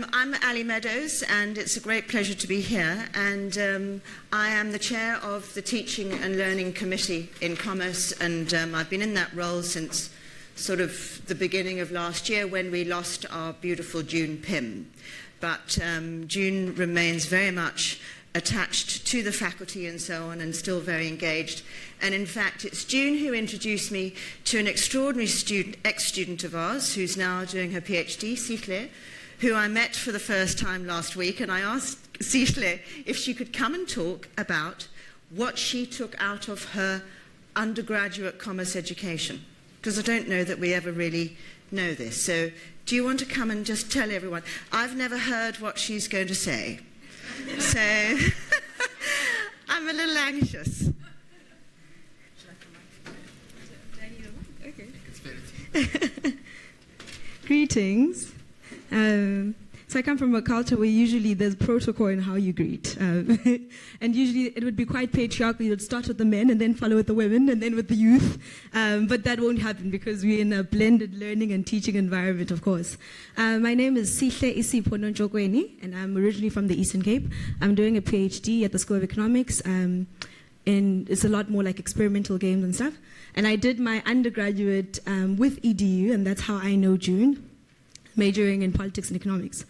I'm Ali Meadows, and it's a great pleasure to be here. And I am the chair of the Teaching and Learning Committee in Commerce, and I've been in that role since sort of the beginning of last year when we lost our beautiful June Pym. But June remains very much attached to the faculty and so on, and still very engaged. And in fact, it's June who introduced me to an extraordinary student, ex-student of ours, who's now doing her PhD, Sihle, who I met for the first time last week, and I asked Sihle if she could come and talk about what she took out of her undergraduate commerce education, because I don't know that we ever really know this. So do you want to come and just tell everyone? I've never heard what she's going to say, so I'm a little anxious. Greetings. So I come from a culture where usually there's protocol in how you greet. And usually it would be quite patriarchal. You'd start with the men and then follow with the women and then with the youth. But that won't happen because we're in a blended learning and teaching environment, of course. My name is Sihle Isipono-Njokweni, and I'm originally from the Eastern Cape. I'm doing a PhD at the School of Economics. It's a lot more like experimental games and stuff. And I did my undergraduate with EDU, and that's how I know June, majoring in politics and economics.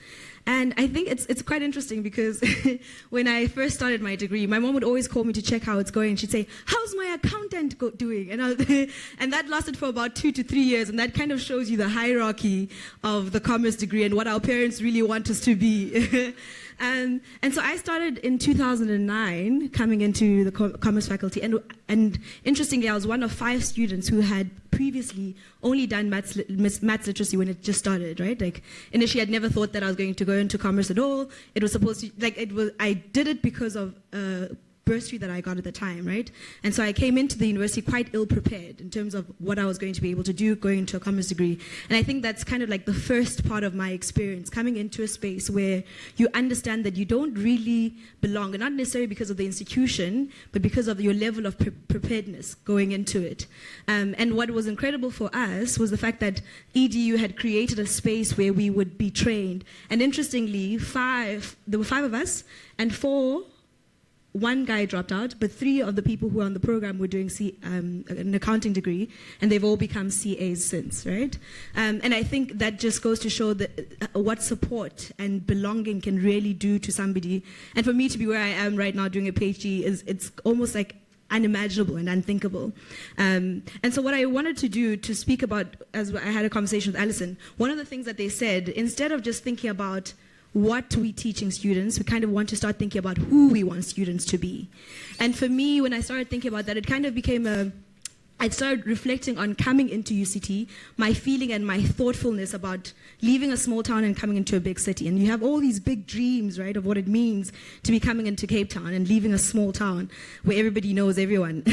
And I think it's quite interesting because when I first started my degree, my mom would always call me to check how it's going. She'd say, "How's my accountant doing?" And that lasted for about 2 to 3 years, and that kind of shows you the hierarchy of the commerce degree and what our parents really want us to be. And so I started in 2009 coming into the commerce faculty, and interestingly, I was one of 5 students who had previously only done maths literacy when it just started, right? Like initially I'd never thought that I was going to go into commerce at all. It was supposed to, I did it because of bursary that I got at the time, right? And so I came into the university quite ill-prepared in terms of what I was going to be able to do going into a commerce degree. And I think that's kind of like the first part of my experience, coming into a space where you understand that you don't really belong, and not necessarily because of the institution, but because of your level of preparedness going into it. And what was incredible for us was the fact that EDU had created a space where we would be trained. And interestingly, there were 5 of us, and 1 guy dropped out, but 3 of the people who are on the program were doing an accounting degree, and they've all become CAs since, right? And I think that just goes to show that what support and belonging can really do to somebody. And for me to be where I am right now doing a PhD, it's almost like unimaginable and unthinkable. And so what I wanted to do to speak about, as I had a conversation with Alison, one of the things that they said, instead of just thinking about what we're teaching students, we kind of want to start thinking about who we want students to be. And for me, when I started thinking about that, it kind of became I started reflecting on coming into UCT, my feeling and my thoughtfulness about leaving a small town and coming into a big city. And you have all these big dreams, right, of what it means to be coming into Cape Town and leaving a small town where everybody knows everyone.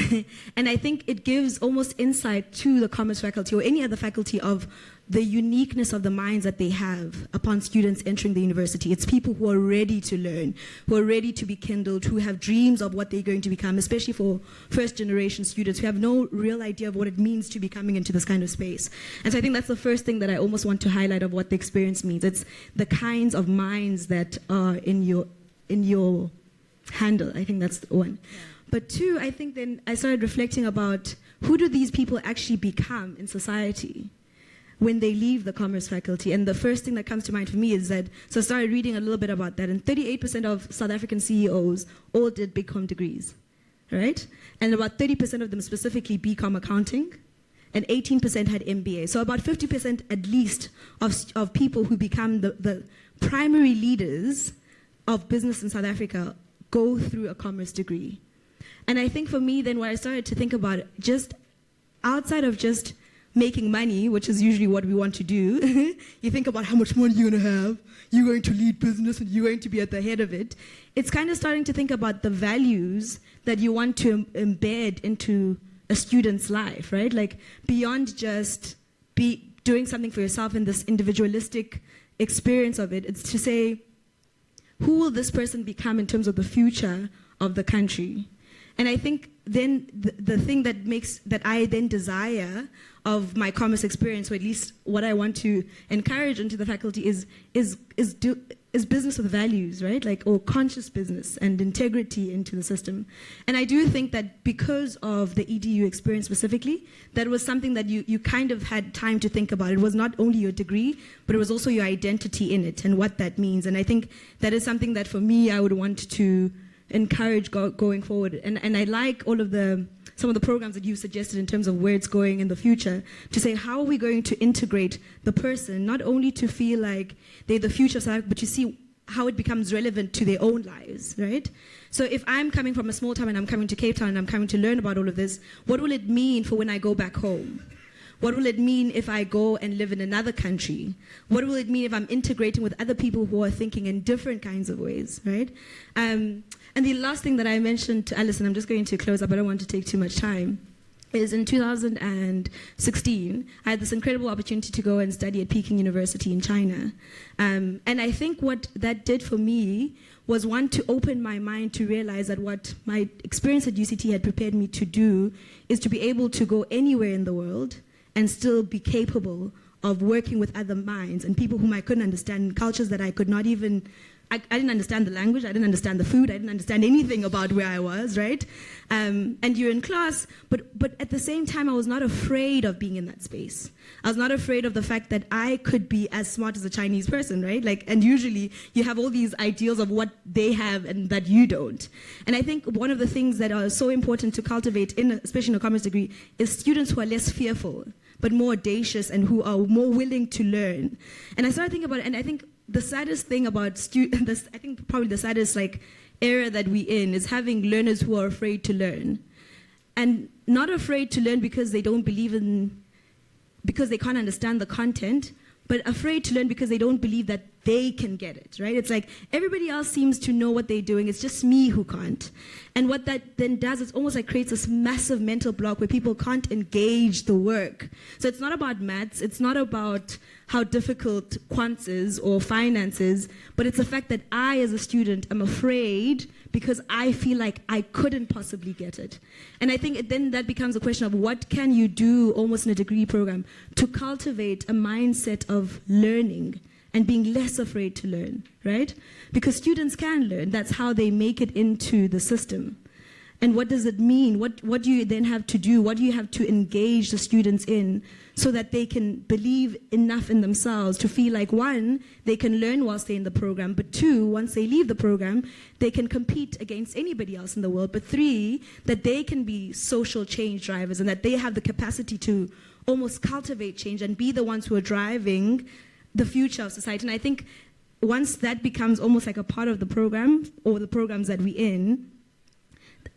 And I think it gives almost insight to the commerce faculty or any other faculty of the uniqueness of the minds that they have upon students entering the university. It's people who are ready to learn, who are ready to be kindled, who have dreams of what they're going to become, especially for first-generation students who have no real idea of what it means to be coming into this kind of space. And so I think that's the first thing that I almost want to highlight of what the experience means. It's the kinds of minds that are in your handle. I think that's the one. Yeah. But 2, I think then I started reflecting about who do these people actually become in society when they leave the commerce faculty. And the first thing that comes to mind for me is that, so I started reading a little bit about that, and 38% of South African CEOs all did BCom degrees, right? And about 30% of them specifically BCom accounting, and 18% had MBA. So about 50% at least of people who become the primary leaders of business in South Africa go through a commerce degree. And I think for me then, when I started to think about it, just outside of just making money, which is usually what we want to do, you think about how much money you're going to have, you're going to lead business and you're going to be at the head of it. It's kind of starting to think about the values that you want to embed into a student's life, right? Like beyond just doing something for yourself in this individualistic experience of it, it's to say, who will this person become in terms of the future of the country? And I think then the thing that I then desire of my commerce experience, or at least what I want to encourage into the faculty, is business with values, right? Or conscious business and integrity into the system. And I do think that because of the EDU experience specifically, that was something that you kind of had time to think about. It was not only your degree, but it was also your identity in it and what that means. And I think that is something that for me, I would want to encourage going forward. And I like some of the programs that you suggested in terms of where it's going in the future, to say how are we going to integrate the person, not only to feel like they're the future of South Africa, but you see how it becomes relevant to their own lives, right? So if I'm coming from a small town and I'm coming to Cape Town and I'm coming to learn about all of this, what will it mean for when I go back home? What will it mean if I go and live in another country? What will it mean if I'm integrating with other people who are thinking in different kinds of ways, right? And the last thing that I mentioned to Alison, I'm just going to close up, I don't want to take too much time, is in 2016, I had this incredible opportunity to go and study at Peking University in China. And I think what that did for me was, one, to open my mind to realize that what my experience at UCT had prepared me to do is to be able to go anywhere in the world and still be capable of working with other minds and people whom I couldn't understand, cultures that I could not even, I didn't understand the language, I didn't understand the food, I didn't understand anything about where I was, right? And you're in class, but at the same time, I was not afraid of being in that space. I was not afraid of the fact that I could be as smart as a Chinese person, right? And usually you have all these ideals of what they have and that you don't. And I think one of the things that are so important to cultivate, especially in a commerce degree, is students who are less fearful, but more audacious and who are more willing to learn. And I started thinking about it, and I think the saddest thing about students, I think probably the saddest era that we're in is having learners who are afraid to learn. And not afraid to learn because they don't believe because they can't understand the content, but afraid to learn because they don't believe that they can get it, right? It's like everybody else seems to know what they're doing, it's just me who can't. And what that then does is almost creates this massive mental block where people can't engage the work. So it's not about maths, it's not about how difficult quants is or finance is, but it's the fact that I, as a student, am afraid because I feel like I couldn't possibly get it. And I think then that becomes a question of what can you do almost in a degree program to cultivate a mindset of learning and being less afraid to learn, right? Because students can learn. That's how they make it into the system. And what does it mean? What do you then have to do? What do you have to engage the students in so that they can believe enough in themselves to feel like, one, they can learn whilst they're in the program, but two, once they leave the program, they can compete against anybody else in the world, but three, that they can be social change drivers and that they have the capacity to almost cultivate change and be the ones who are driving the future of society. And I think once that becomes almost like a part of the program or the programs that we're in,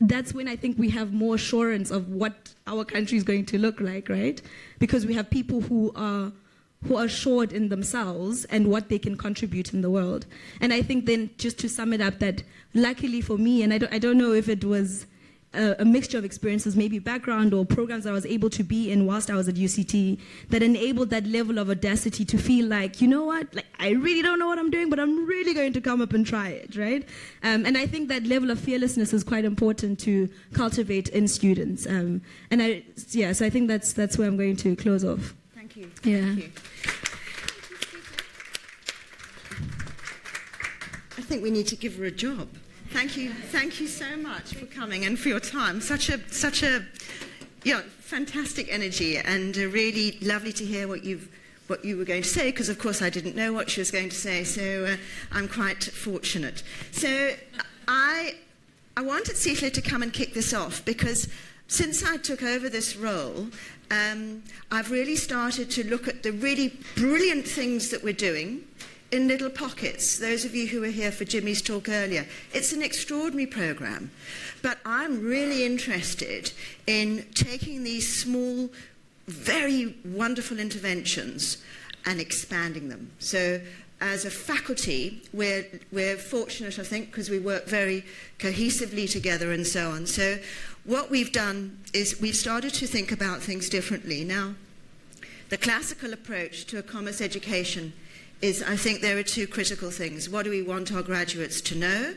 that's when I think we have more assurance of what our country is going to look like, right? Because we have people who are assured in themselves and what they can contribute in the world. And I think then, just to sum it up, that luckily for me, and I don't know if it was a mixture of experiences, maybe background or programs that I was able to be in whilst I was at UCT, that enabled that level of audacity to feel like, you know what, I really don't know what I'm doing, but I'm really going to come up and try it, right? And I think that level of fearlessness is quite important to cultivate in students. So I think that's where I'm going to close off. Thank you. Yeah. Thank you. I think we need to give her a job. Thank you so much for coming and for your time. Such a fantastic energy, and really lovely to hear what you were going to say, because of course I didn't know what she was going to say, so I'm quite fortunate. So I wanted Sihle to come and kick this off, because since I took over this role, I've really started to look at the really brilliant things that we're doing in little pockets. Those of you who were here for Jimmy's talk earlier, it's an extraordinary program, but I'm really interested in taking these small, very wonderful interventions and expanding them. So as a faculty, we're fortunate, I think, because we work very cohesively together and so on. So what we've done is we've started to think about things differently. Now, the classical approach to a commerce education is, I think there are two critical things. What do we want our graduates to know?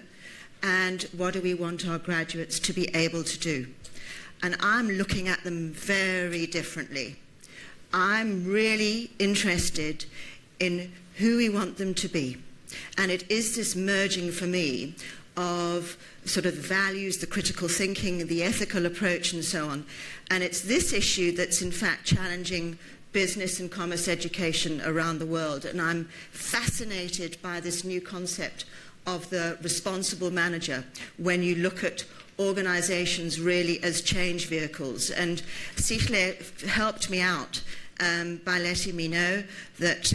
and what do we want our graduates to be able to do? And I'm looking at them very differently. I'm really interested in who we want them to be. And it is this merging for me of sort of the values, the critical thinking, the ethical approach, and so on. And it's this issue that's in fact challenging business and commerce education around the world. And I'm fascinated by this new concept of the responsible manager when you look at organizations really as change vehicles. And SAQA helped me out by letting me know that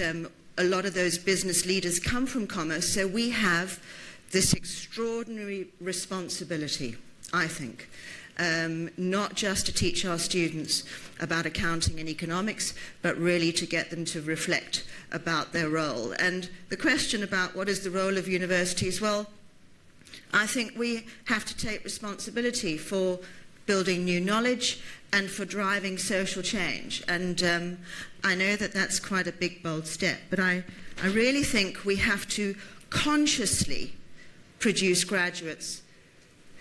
a lot of those business leaders come from commerce, so we have this extraordinary responsibility, I think, not just to teach our students about accounting and economics, but really to get them to reflect about their role. And the question about what is the role of universities, well, I think we have to take responsibility for building new knowledge and for driving social change. And I know that that's quite a big, bold step, but I really think we have to consciously produce graduates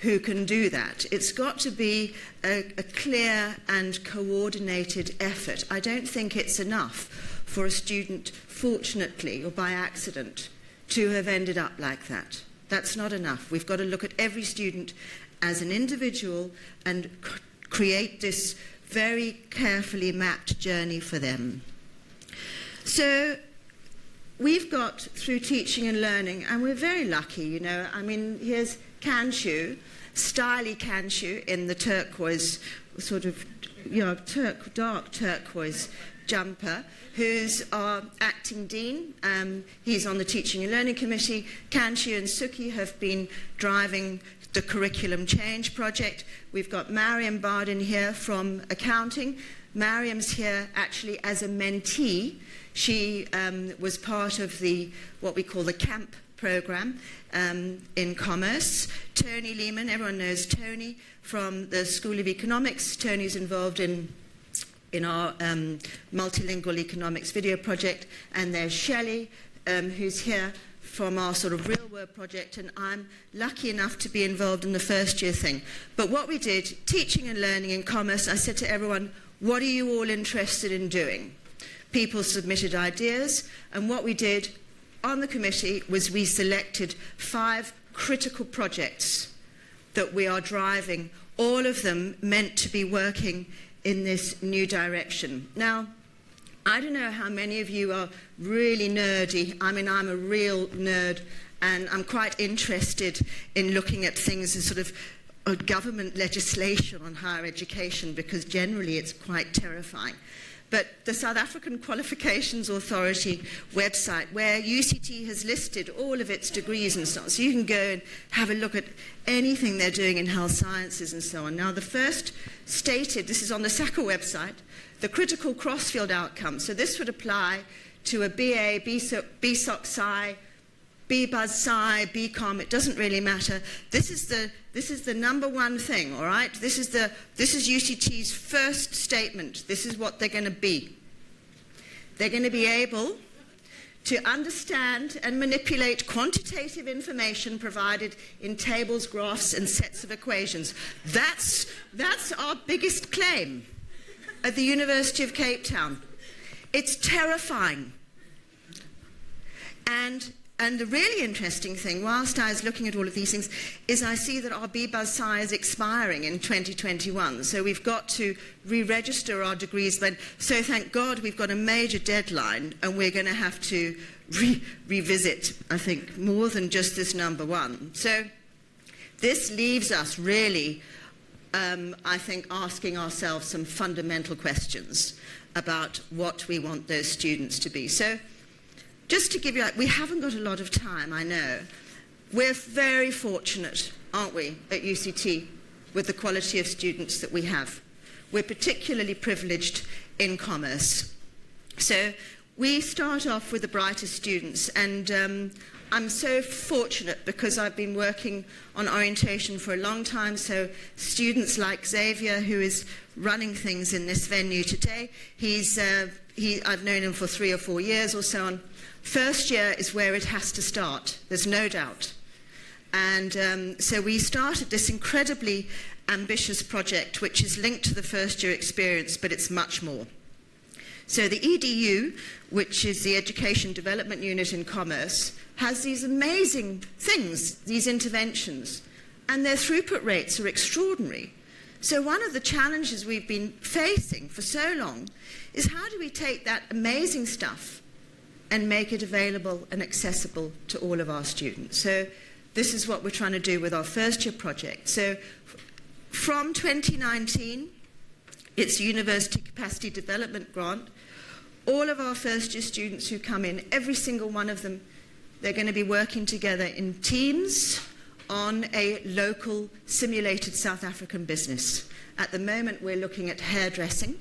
who can do that. It's got to be a clear and coordinated effort. I don't think it's enough for a student, fortunately or by accident, to have ended up like that. That's not enough. We've got to look at every student as an individual and create this very carefully mapped journey for them. So we've got through teaching and learning, and we're very lucky, you know. I mean, here's Kanshu, styly Kanshu in the turquoise, sort of, you know, dark turquoise jumper, who's our acting dean. He's on the Teaching and Learning Committee. Kanshu and Suki have been driving the curriculum change project. We've got Mariam Bardin here from accounting. Mariam's here actually as a mentee. She was part of the, what we call the CAMP program in commerce. Tony Lehman, everyone knows Tony from the School of Economics. Tony's involved in our multilingual economics video project. And there's Shelley, who's here from our sort of real world project, and I'm lucky enough to be involved in the first year thing. But what we did, teaching and learning in commerce, I said to everyone, what are you all interested in doing? People submitted ideas, and what we did on the committee was we selected 5 critical projects that we are driving, all of them meant to be working in this new direction. Now, I don't know how many of you are really nerdy. I mean, I'm a real nerd, and I'm quite interested in looking at things as sort of government legislation on higher education, because generally it's quite terrifying. But the South African Qualifications Authority website, where UCT has listed all of its degrees and so on, so you can go and have a look at anything they're doing in health sciences and so on. Now, the first stated, this is on the SAQA website, the critical cross-field outcomes. So this would apply to a BA, BSOC Sci, BBuzz Sci, BCom, it doesn't really matter. This is the number one thing, all right? This is UCT's first statement. This is what they're going to be. They're going to be able to understand and manipulate quantitative information provided in tables, graphs, and sets of equations. That's our biggest claim at the University of Cape Town. It's terrifying. And the really interesting thing, whilst I was looking at all of these things, is I see that our BBuzz Sci is expiring in 2021. So we've got to re-register our degrees then. So thank God we've got a major deadline, and we're going to have to revisit, I think, more than just this number one. So this leaves us really, I think, asking ourselves some fundamental questions about what we want those students to be. So just to give you, we haven't got a lot of time, I know. We're very fortunate, aren't we, at UCT, with the quality of students that we have. We're particularly privileged in commerce. So we start off with the brightest students, and I'm so fortunate because I've been working on orientation for a long time, so students like Xavier, who is running things in this venue today, I've known him for 3 or 4 years or so on. First year is where it has to start, there's no doubt. And so we started this incredibly ambitious project, which is linked to the first year experience, but it's much more. So the EDU, which is the Education Development Unit in Commerce, has these amazing things, these interventions, and their throughput rates are extraordinary. So one of the challenges we've been facing for so long is how do we take that amazing stuff and make it available and accessible to all of our students? So this is what we're trying to do with our first year project. So from 2019, it's University Capacity Development Grant. All of our first year students who come in, every single one of them, they're going to be working together in teams on a local simulated South African business. At the moment, we're looking at hairdressing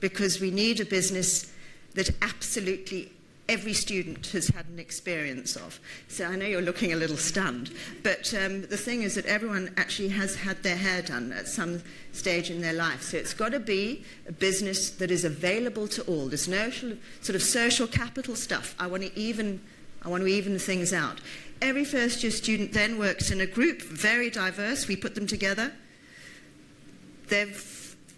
because we need a business that absolutely every student has had an experience of. So I know you're looking a little stunned, but the thing is that everyone actually has had their hair done at some stage in their life. So it's got to be a business that is available to all. There's no sort of social capital stuff. I want to even things out. Every first year student then works in a group, very diverse. We put them together. They're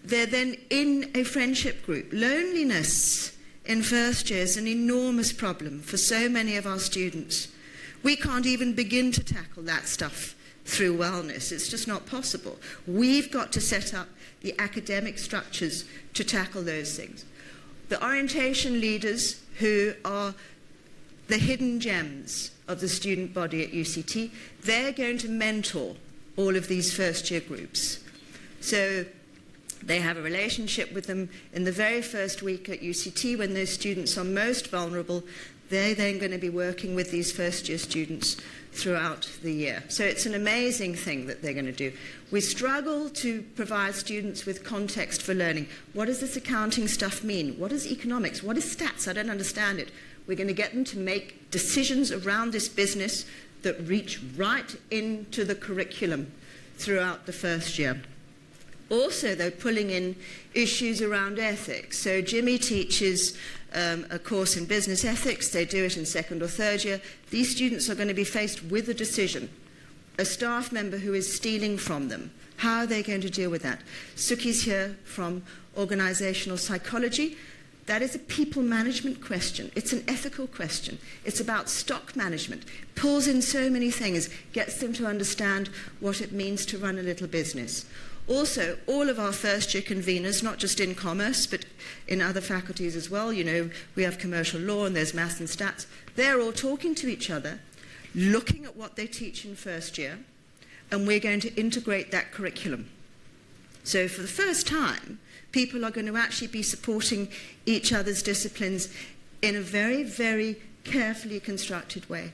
then in a friendship group. Loneliness in first year is an enormous problem for so many of our students. We can't even begin to tackle that stuff through wellness. It's just not possible. We've got to set up the academic structures to tackle those things. The orientation leaders, who are the hidden gems of the student body at UCT, they're going to mentor all of these first year groups. So they have a relationship with them in the very first week at UCT when those students are most vulnerable. They're then going to be working with these first year students throughout the year. So it's an amazing thing that they're going to do. We struggle to provide students with context for learning. What does this accounting stuff mean? What is economics? What is stats? I don't understand it. We're going to get them to make decisions around this business that reach right into the curriculum throughout the first year. Also, they're pulling in issues around ethics. So Jimmy teaches a course in business ethics. They do it in second or third year. These students are going to be faced with a decision. A staff member who is stealing from them. How are they going to deal with that? Suki's here from organizational psychology. That is a people management question. It's an ethical question. It's about stock management. Pulls in so many things, gets them to understand what it means to run a little business. Also, all of our first-year conveners, not just in commerce, but in other faculties as well, you know, we have commercial law and there's maths and stats, they're all talking to each other, looking at what they teach in first year, and we're going to integrate that curriculum. So for the first time, people are going to actually be supporting each other's disciplines in a very, very carefully constructed way.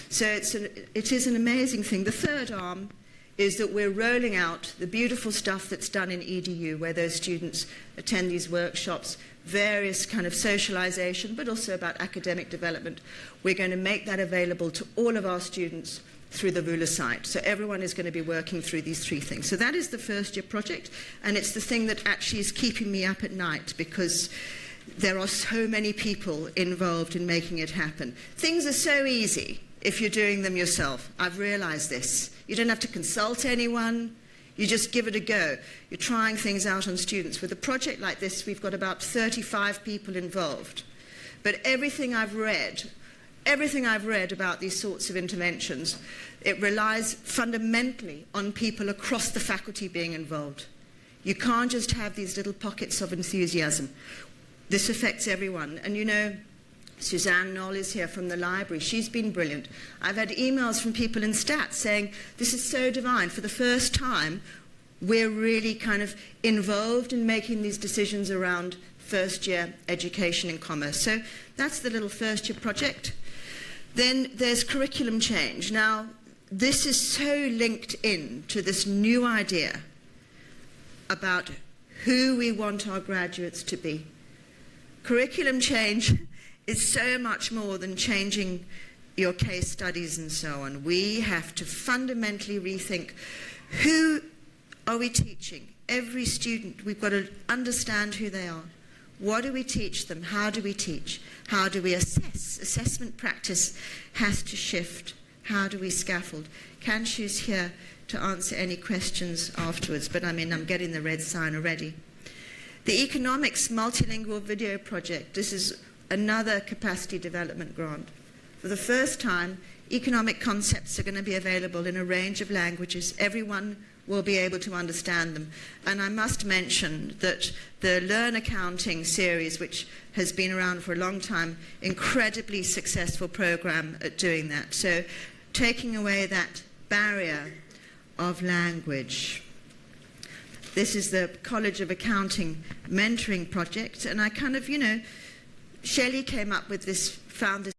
So it is an amazing thing. The third arm is that we're rolling out the beautiful stuff that's done in EDU, where those students attend these workshops, various kind of socialization, but also about academic development. We're going to make that available to all of our students through the Vula site. So everyone is going to be working through these three things. So that is the first year project, and it's the thing that actually is keeping me up at night, because there are so many people involved in making it happen. Things are so easy if you're doing them yourself. I've realized this. You don't have to consult anyone. You just give it a go. You're trying things out on students. With a project like this, we've got about 35 people involved. But everything I've read about these sorts of interventions, it relies fundamentally on people across the faculty being involved. You can't just have these little pockets of enthusiasm. This affects everyone. And you know, Suzanne Knoll is here from the library. She's been brilliant. I've had emails from people in stats saying, this is so divine. For the first time, we're really kind of involved in making these decisions around first year education in commerce. So that's the little first year project. Then there's curriculum change. Now, this is so linked in to this new idea about who we want our graduates to be. Curriculum change is so much more than changing your case studies and so on. We have to fundamentally rethink, who are we teaching? Every student, we've got to understand who they are. What do we teach them? How do we teach? How do we assess? Assessment practice has to shift. How do we scaffold? Kanshu's here to answer any questions afterwards, but I mean, I'm getting the red sign already. The Economics Multilingual Video Project, this is another capacity development grant. For the first time, economic concepts are going to be available in a range of languages. Everyone will be able to understand them. And I must mention that the Learn Accounting series, which has been around for a long time, incredibly successful program at doing that. So taking away that barrier of language. This is the College of Accounting mentoring project, and I kind of, Shelley came up with this, found this